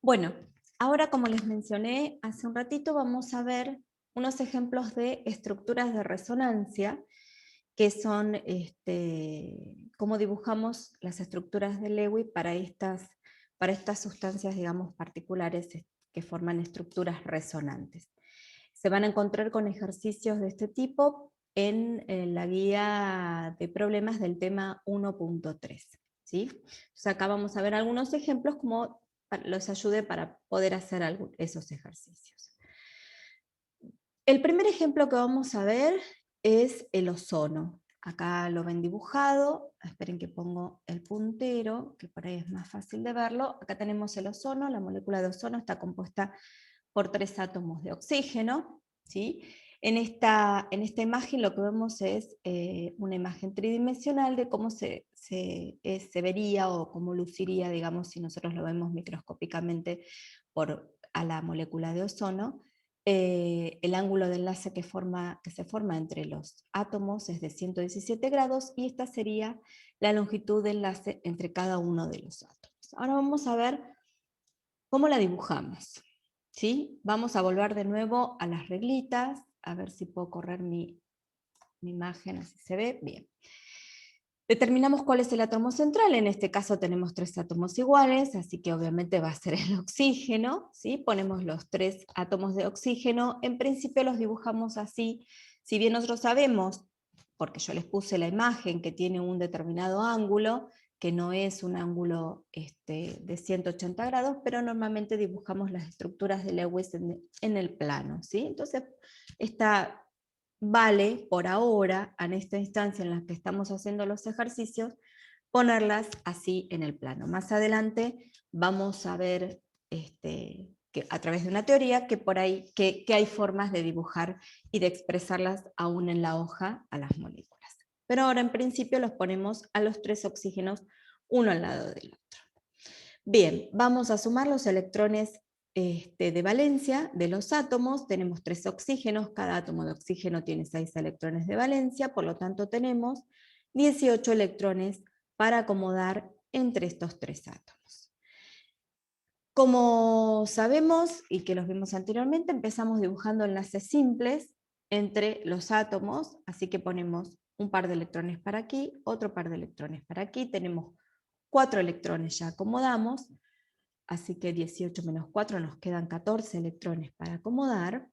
Bueno, ahora como les mencioné hace un ratito, vamos a ver unos ejemplos de estructuras de resonancia, que son cómo dibujamos las estructuras de Lewy para estas sustancias, digamos, particulares que forman estructuras resonantes. Se van a encontrar con ejercicios de este tipo en la guía de problemas del tema 1.3. ¿Sí? Entonces acá vamos a ver algunos ejemplos como los ayude para poder hacer esos ejercicios. El primer ejemplo que vamos a ver es el ozono. Acá lo ven dibujado, esperen que pongo el puntero, que por ahí es más fácil de verlo. Acá tenemos el ozono, la molécula de ozono está compuesta por 3 átomos de oxígeno, ¿sí? En esta imagen lo que vemos es una imagen tridimensional de cómo se vería o cómo luciría, digamos, si nosotros lo vemos microscópicamente a la molécula de ozono. El ángulo de enlace que se forma entre los átomos es de 117 grados y esta sería la longitud de enlace entre cada uno de los átomos. Ahora vamos a ver cómo la dibujamos. ¿Sí? Vamos a volver de nuevo a las reglitas, a ver si puedo correr mi imagen, así se ve, bien. Determinamos cuál es el átomo central, en este caso tenemos 3 átomos iguales, así que obviamente va a ser el oxígeno, ¿sí? Ponemos los 3 átomos de oxígeno, en principio los dibujamos así, si bien nosotros sabemos, porque yo les puse la imagen que tiene un determinado ángulo, que no es un ángulo de 180 grados, pero normalmente dibujamos las estructuras de Lewis en el plano, ¿sí? Entonces, vale por ahora, en esta instancia en la que estamos haciendo los ejercicios, ponerlas así en el plano. Más adelante vamos a ver que a través de una teoría que por ahí que hay formas de dibujar y de expresarlas aún en la hoja a las moléculas. Pero ahora en principio los ponemos a los 3 oxígenos uno al lado del otro. Bien, vamos a sumar los electrones de valencia de los átomos. Tenemos 3 oxígenos, cada átomo de oxígeno tiene 6 electrones de valencia, por lo tanto tenemos 18 electrones para acomodar entre estos 3 átomos. Como sabemos, y que los vimos anteriormente, empezamos dibujando enlaces simples entre los átomos, así que ponemos un par de electrones para aquí, otro par de electrones para aquí, tenemos 4 electrones ya acomodamos, así que 18 menos 4 nos quedan 14 electrones para acomodar.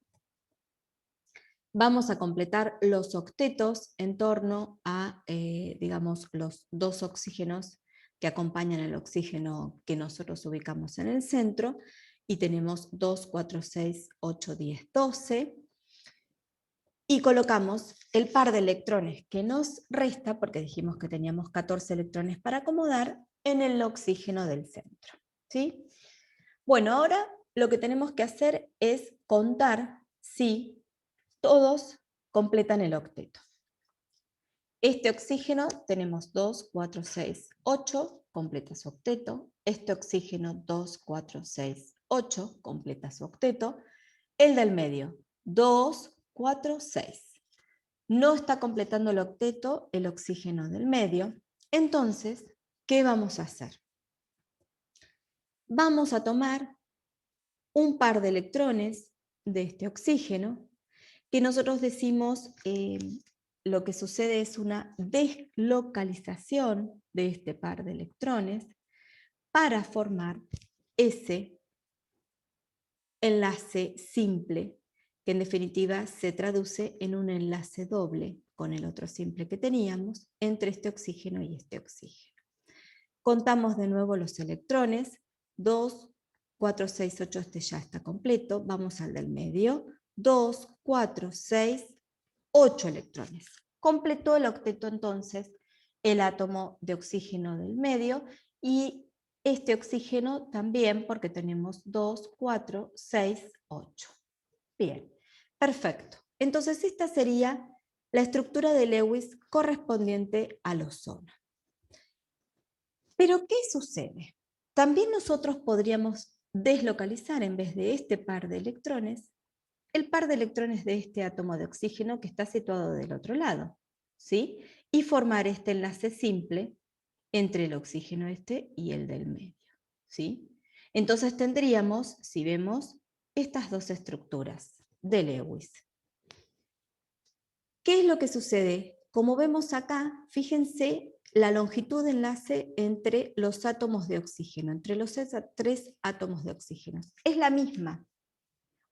Vamos a completar los octetos en torno a, digamos, los 2 oxígenos que acompañan el oxígeno que nosotros ubicamos en el centro, y tenemos 2, 4, 6, 8, 10, 12. Y colocamos el par de electrones que nos resta, porque dijimos que teníamos 14 electrones para acomodar, en el oxígeno del centro. ¿Sí? Bueno, ahora lo que tenemos que hacer es contar si todos completan el octeto. Este oxígeno tenemos 2, 4, 6, 8, completa su octeto. Este oxígeno 2, 4, 6, 8, completa su octeto. El del medio, 2, 4, 6. No está completando el octeto el oxígeno del medio. Entonces, ¿qué vamos a hacer? Vamos a tomar un par de electrones de este oxígeno, que nosotros decimos lo que sucede es una deslocalización de este par de electrones para formar ese enlace simple, que en definitiva se traduce en un enlace doble con el otro simple que teníamos entre este oxígeno y este oxígeno. Contamos de nuevo los electrones, 2, 4, 6, 8, este ya está completo, vamos al del medio, 2, 4, 6, 8 electrones. Completó el octeto entonces el átomo de oxígeno del medio, y este oxígeno también, porque tenemos 2, 4, 6, 8. Bien, perfecto. Entonces esta sería la estructura de Lewis correspondiente al ozono. Pero ¿qué sucede? También nosotros podríamos deslocalizar, en vez de este par de electrones, el par de electrones de este átomo de oxígeno que está situado del otro lado, ¿sí? Y formar este enlace simple entre el oxígeno y el del medio, ¿sí? Entonces tendríamos, si vemos, estas dos estructuras de Lewis. ¿Qué es lo que sucede? Como vemos acá, fíjense la longitud de enlace entre los átomos de oxígeno, entre los tres átomos de oxígeno. Es la misma,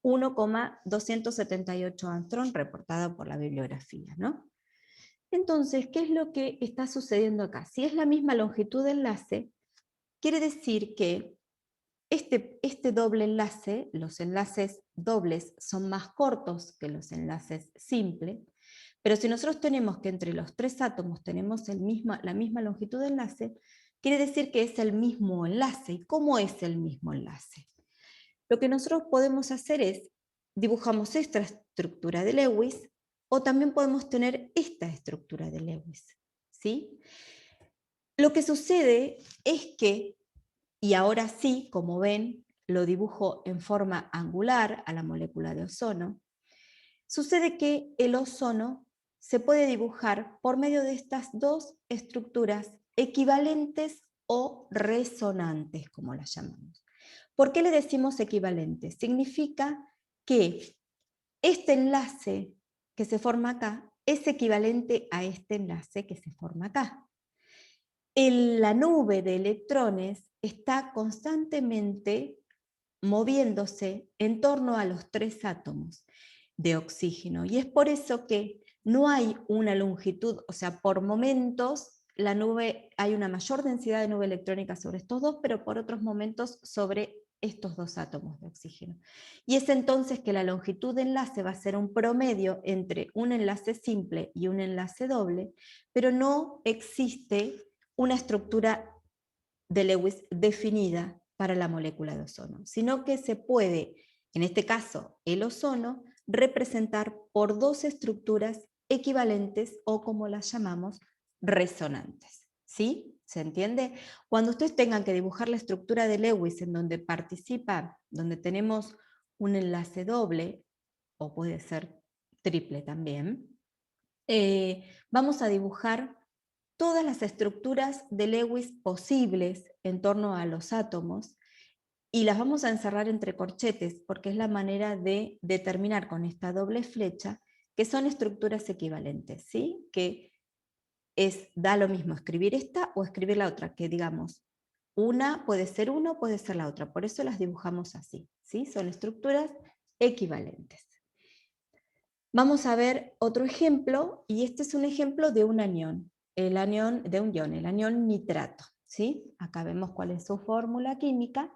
1,278 angstrom reportada por la bibliografía, ¿no? Entonces, ¿qué es lo que está sucediendo acá? Si es la misma longitud de enlace, quiere decir que este doble enlace, los enlaces dobles son más cortos que los enlaces simples, pero si nosotros tenemos que entre los tres átomos tenemos la misma longitud de enlace, quiere decir que es el mismo enlace. ¿Y cómo es el mismo enlace? Lo que nosotros podemos hacer es, dibujamos esta estructura de Lewis, o también podemos tener esta estructura de Lewis, ¿sí? Lo que sucede es que, y ahora sí, como ven, lo dibujo en forma angular a la molécula de ozono, sucede que el ozono se puede dibujar por medio de estas dos estructuras equivalentes o resonantes, como las llamamos. ¿Por qué le decimos equivalentes? Significa que este enlace que se forma acá es equivalente a este enlace que se forma acá. La nube de electrones está constantemente moviéndose en torno a los tres átomos de oxígeno. Y es por eso que no hay una longitud, o sea, por momentos la nube, hay una mayor densidad de nube electrónica sobre estos dos, pero por otros momentos sobre estos dos átomos de oxígeno. Y es entonces que la longitud de enlace va a ser un promedio entre un enlace simple y un enlace doble, pero no existe una estructura de Lewis definida para la molécula de ozono, sino que se puede, en este caso el ozono, representar por dos estructuras equivalentes o como las llamamos, resonantes. ¿Sí? ¿Se entiende? Cuando ustedes tengan que dibujar la estructura de Lewis en donde participa, donde tenemos un enlace doble, o puede ser triple también, vamos a dibujar todas las estructuras de Lewis posibles en torno a los átomos y las vamos a encerrar entre corchetes porque es la manera de determinar con esta doble flecha que son estructuras equivalentes, ¿sí? Que da lo mismo escribir esta o escribir la otra, que digamos, una puede ser uno, puede ser la otra, por eso las dibujamos así, ¿sí? Son estructuras equivalentes. Vamos a ver otro ejemplo, y este es un ejemplo de un anión, el anión nitrato, ¿sí? Acá vemos cuál es su fórmula química,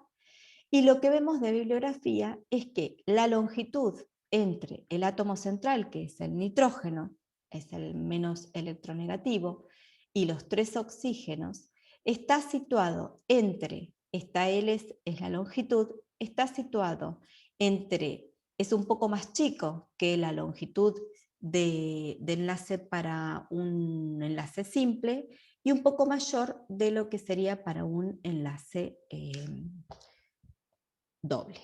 y lo que vemos de bibliografía es que la longitud entre el átomo central, que es el nitrógeno, es el menos electronegativo, y los tres oxígenos, está situado entre, esta L es la longitud, está situado entre, es un poco más chico que la longitud de enlace para un enlace simple, y un poco mayor de lo que sería para un enlace doble.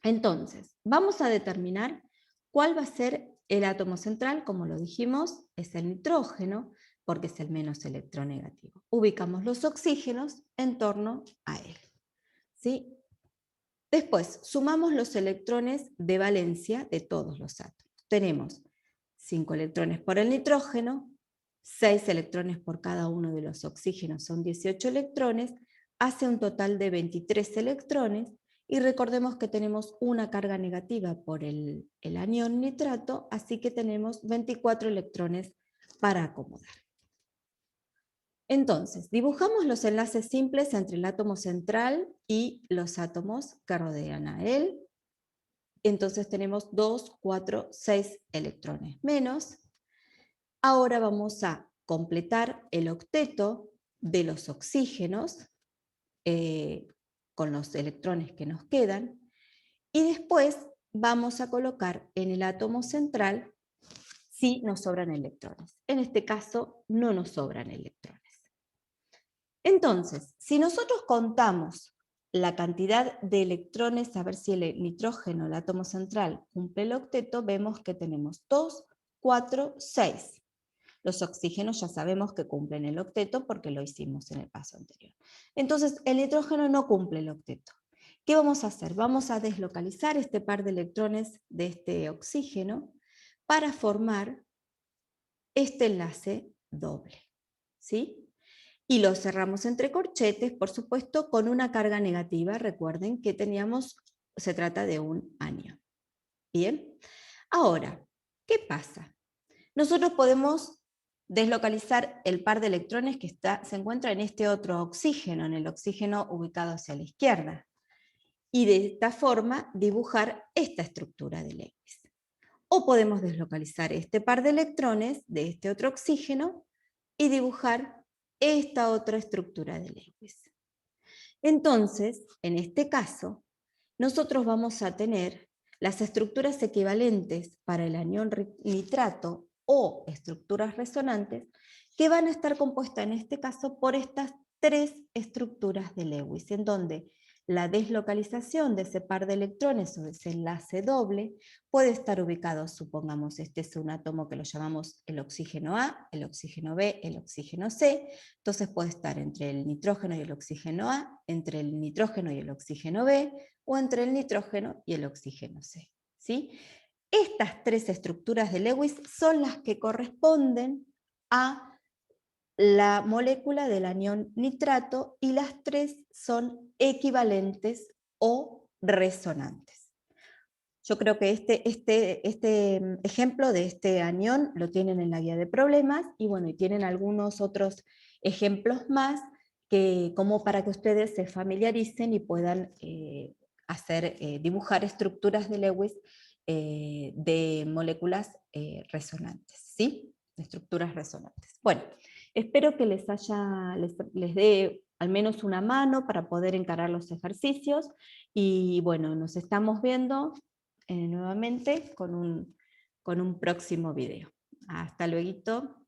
Entonces, vamos a determinar cuál va a ser el átomo central. Como lo dijimos, es el nitrógeno, porque es el menos electronegativo. Ubicamos los oxígenos en torno a él, ¿sí? Después, sumamos los electrones de valencia de todos los átomos. Tenemos 5 electrones por el nitrógeno, 6 electrones por cada uno de los oxígenos, son 18 electrones, hace un total de 23 electrones, y recordemos que tenemos una carga negativa por el anión nitrato, así que tenemos 24 electrones para acomodar. Entonces, dibujamos los enlaces simples entre el átomo central y los átomos que rodean a él. Entonces tenemos 2, 4, 6 electrones menos. Ahora vamos a completar el octeto de los oxígenos con los electrones que nos quedan, y después vamos a colocar en el átomo central si nos sobran electrones. En este caso no nos sobran electrones. Entonces, si nosotros contamos la cantidad de electrones, a ver si el nitrógeno, el átomo central, cumple el octeto, vemos que tenemos 2, 4, 6. Los oxígenos ya sabemos que cumplen el octeto porque lo hicimos en el paso anterior. Entonces, el nitrógeno no cumple el octeto. ¿Qué vamos a hacer? Vamos a deslocalizar este par de electrones de este oxígeno para formar este enlace doble, ¿sí? Y lo cerramos entre corchetes, por supuesto, con una carga negativa. Recuerden que se trata de un anión. Bien, ahora, ¿qué pasa? Nosotros podemos deslocalizar el par de electrones que se encuentra en este otro oxígeno, en el oxígeno ubicado hacia la izquierda, y de esta forma dibujar esta estructura de Lewis. O podemos deslocalizar este par de electrones de este otro oxígeno y dibujar esta otra estructura de Lewis. Entonces, en este caso, nosotros vamos a tener las estructuras equivalentes para el anión nitrato o estructuras resonantes que van a estar compuestas en este caso por estas tres estructuras de Lewis, en donde la deslocalización de ese par de electrones o de ese enlace doble puede estar ubicado, supongamos, este es un átomo que lo llamamos el oxígeno A, el oxígeno B, el oxígeno C, entonces puede estar entre el nitrógeno y el oxígeno A, entre el nitrógeno y el oxígeno B, o entre el nitrógeno y el oxígeno C, ¿sí? Estas tres estructuras de Lewis son las que corresponden a la molécula del anión nitrato y las tres son equivalentes o resonantes. Yo creo que este ejemplo de este anión lo tienen en la guía de problemas y bueno, y tienen algunos otros ejemplos más como para que ustedes se familiaricen y puedan dibujar estructuras de Lewis de moléculas resonantes, ¿sí? De estructuras resonantes. Bueno, espero que les dé al menos una mano para poder encarar los ejercicios y bueno, nos estamos viendo nuevamente con un próximo video. Hasta luego.